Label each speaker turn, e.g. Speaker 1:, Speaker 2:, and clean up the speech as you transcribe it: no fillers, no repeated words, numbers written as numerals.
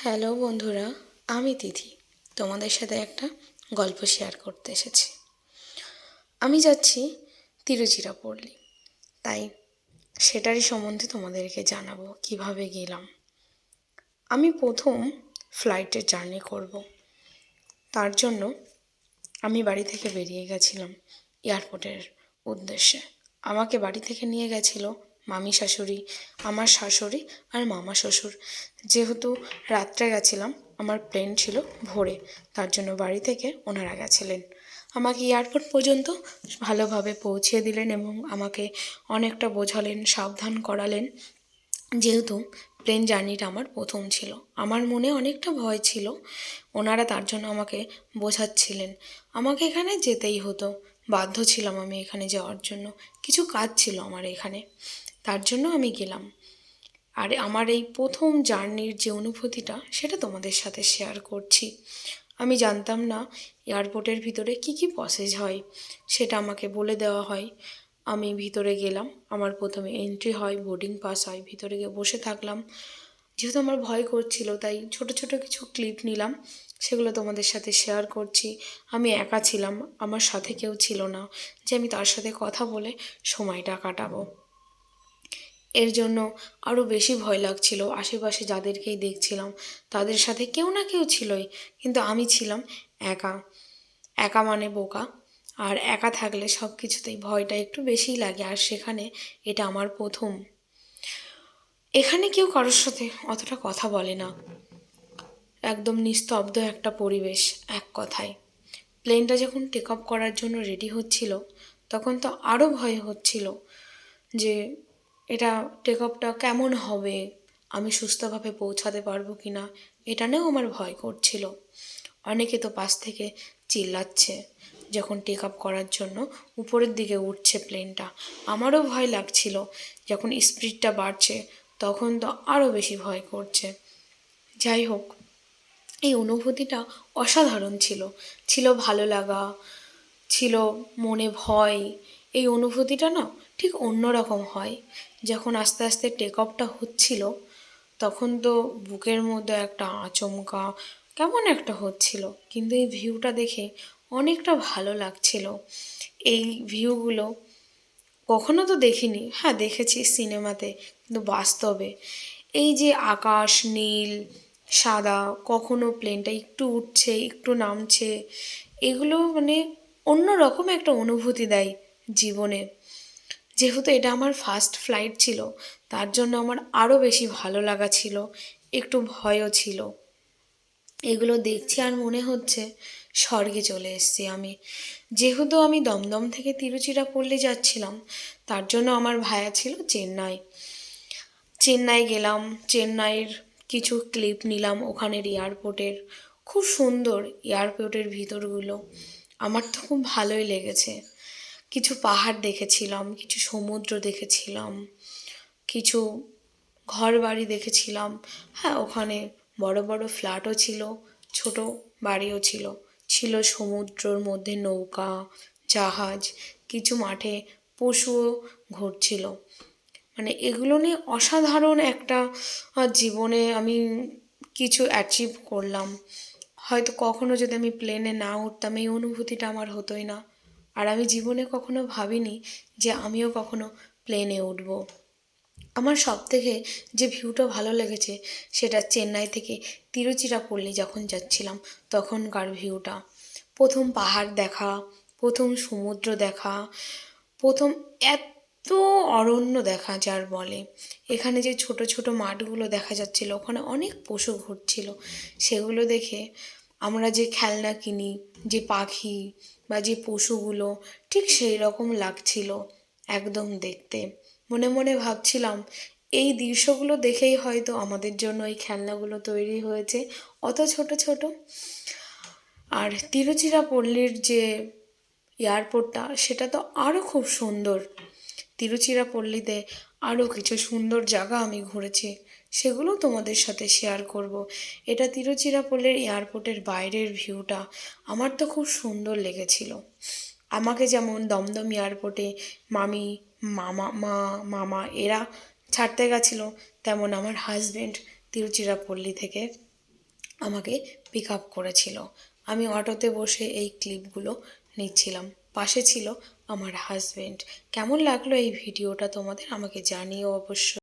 Speaker 1: Hello বন্ধুরা, আমি তিথি তোমাদের সাথে একটা গল্প শেয়ার করতে এসেছি। আমি যাচ্ছি তিরুচিরাপল্লী, তাই সেটারই সম্বন্ধে তোমাদেরকে জানাবো কিভাবে গেলাম। আমি প্রথম ফ্লাইটে জার্নি করব, তার জন্য আমি বাড়ি থেকে বেরিয়ে গেছিলাম এয়ারপোর্টের উদ্দেশ্যে। আমাকে বাড়ি থেকে নিয়ে গেছিলো মামি শাশুড়ি, আমার শাশুড়ি আর মামা শ্বশুর। যেহেতু রাত্রে গেছিলাম, আমার প্লেন ছিল ভোরে, তার জন্য বাড়ি থেকে ওনারা গেছিলেন। আমাকে এয়ারপোর্ট পর্যন্ত ভালোভাবে পৌঁছে দিলেন এবং আমাকে অনেকটা বোঝালেন, সাবধান করালেন। যেহেতু প্লেন জার্নিটা আমার প্রথম ছিল, আমার মনে অনেকটা ভয় ছিল। ওনারা তার জন্য আমাকে বোঝাচ্ছিলেন। আমাকে এখানে যেতেই হতো, বাধ্য ছিলাম আমি এখানে যাওয়ার জন্য। কিছু কাজ ছিল আমার এখানে, তার জন্য আমি গেলাম। আর আমার এই প্রথম জার্নির যে অনুভূতিটা, সেটা তোমাদের সাথে শেয়ার করছি। আমি জানতাম না এয়ারপোর্টের ভিতরে কি কি প্রসেস হয়, সেটা আমাকে বলে দেওয়া হয়। আমি ভিতরে গেলাম, আমার প্রথমে এন্ট্রি হয়, বোর্ডিং পাস হয়, ভিতরে গিয়ে বসে থাকলাম। যেহেতু আমার ভয় করছিল, তাই ছোট ছোট কিছু ক্লিপ নিলাম, সেগুলো তোমাদের সাথে শেয়ার করছি। আমি একা ছিলাম, আমার সাথে কেউ ছিল না যে আমি তার সাথে কথা বলে সময়টা কাটাবো। এর জন্য আরও বেশি ভয় লাগছিল। আশেপাশে যাদেরকেই দেখছিলাম তাদের সাথে কেউ না কেউ ছিলই, কিন্তু আমি ছিলাম একা। একা মানে বোকা, আর একা থাকলে সব কিছুতেই ভয়টা একটু বেশিই লাগে। আর সেখানে এটা আমার প্রথম। এখানে কেউ কারোর সাথে অতটা কথা বলে না, একদম নিস্তব্ধ একটা পরিবেশ। এক কথায় প্লেনটা যখন টেক অফ করার জন্য রেডি হচ্ছিল, তখন তো আরও ভয় হচ্ছিল যে এটা টেক অফটা কেমন হবে, আমি সুস্থভাবে পৌঁছাতে পারবো কি না, এটা নিয়েও আমার ভয় করছিল। অনেকে তো পাশ থেকে চিল্লাচ্ছে যখন টেক আপ করার জন্য উপরের দিকে উঠছে প্লেনটা। আমারও ভয় লাগছিল। যখন স্পিডটা বাড়ছে, তখন তো আরও বেশি ভয় করছে। যাই হোক, এই অনুভূতিটা অসাধারণ ছিল। ছিল ভালো লাগা, ছিল মনে ভয়। এই অনুভূতিটা না ঠিক অন্যরকম হয়। যখন আস্তে আস্তে টেক অফটা হচ্ছিল, তখন তো বুকের মধ্যে একটা আচমকা কেমন একটা হচ্ছিল, কিন্তু এই ভিউটা দেখে অনেকটা ভালো লাগছিল। এই ভিউগুলো কখনো তো দেখিনি, হ্যাঁ দেখেছি সিনেমাতে, কিন্তু বাস্তবে এই যে আকাশ নীল সাদা, কখনো প্লেনটা একটু উঠছে একটু নামছে, এগুলো মানে অন্যরকম একটা অনুভূতি দেয় জীবনে। যেহেতু এটা আমার ফার্স্ট ফ্লাইট ছিল, তার জন্য আমার আরও বেশি ভালো লাগা ছিল, একটু ভয়ও ছিল। এগুলো দেখছি আর মনে হচ্ছে স্বর্গে চলে এসেছি আমি। যেহেতু আমি দমদম থেকে তিরুচিরাপল্লী যাচ্ছিলাম, তার জন্য আমার ভায়া ছিল চেন্নাই। চেন্নাই গেলাম, চেন্নাইয়ের কিছু ক্লিপ নিলাম ওখানের এয়ারপোর্টের। খুব সুন্দর এয়ারপোর্টের ভিতরগুলো, আমার তো খুব ভালোই লেগেছে। কিছু পাহাড় দেখেছিলাম, কিছু সমুদ্র দেখেছিলাম, কিছু ঘর বাড়ি দেখেছিলাম। হ্যাঁ, ওখানে বড় বড় ফ্ল্যাটও ছিল, ছোট বাড়িও ছিল। ছিল সমুদ্রর মধ্যে নৌকা, জাহাজ, কিছু মাঠে পশুও ঘুরছিল। মানে এগুলো নিয়ে অসাধারণ একটা জীবনে আমি কিছু অ্যাচিভ করলাম। হয়তো কখনো যদি আমি প্লেনে না উঠতাম, এই অনুভূতিটা আমার হতোই না। আর আমি জীবনে কখনো ভাবিনি যে আমিও কখনো প্লেনে উঠব। আমার সবথেকে যে ভিউটা ভালো লেগেছে, সেটা চেন্নাই থেকে তিরুচিরাপল্লী যখন যাচ্ছিলাম তখনকার ভিউটা। প্রথম পাহাড় দেখা, প্রথম সমুদ্র দেখা, প্রথম এত অরণ্য দেখা যার বলে। এখানে যে ছোট ছোট মাঠগুলো দেখা যাচ্ছিল, ওখানে অনেক পশু ঘুরছিল। সেগুলো দেখে আমরা যে খেলনা কিনি, যে পাখি বা যে পশুগুলো, ঠিক সেই রকম লাগছিল একদম দেখতে। মনে মনে ভাবছিলাম এই দৃশ্যগুলো দেখেই হয়তো আমাদের জন্য এই খেলনাগুলো তৈরি হয়েছে, অত ছোট ছোট। আর তিরুচিরাপল্লীর যে এয়ারপোর্টটা, সেটা তো আরও খুব সুন্দর। তিরুচিরাপল্লীতে আরও কিছু সুন্দর জায়গা আমি ঘুরেছি, সেগুলো তোমাদের সাথে শেয়ার করব। এটা তিরুচিরাপল্লীর এয়ারপোর্টের বাইরের ভিউটা আমার তো খুব সুন্দর লেগেছিল। আমাকে যেমন দমদম এয়ারপোর্টে মামি, মামা এরা ছাড়তে গেছিলো, তেমন আমার হাজব্যান্ড তিরুচিরাপল্লী থেকে আমাকে পিক আপ করেছিল। আমি অটোতে বসে এই ক্লিপগুলো নিচ্ছিলাম, পাশে ছিল আমার হাজব্যান্ড। কেমন লাগলো এই ভিডিওটা তোমাদের আমাকে জানিও অবশ্যই।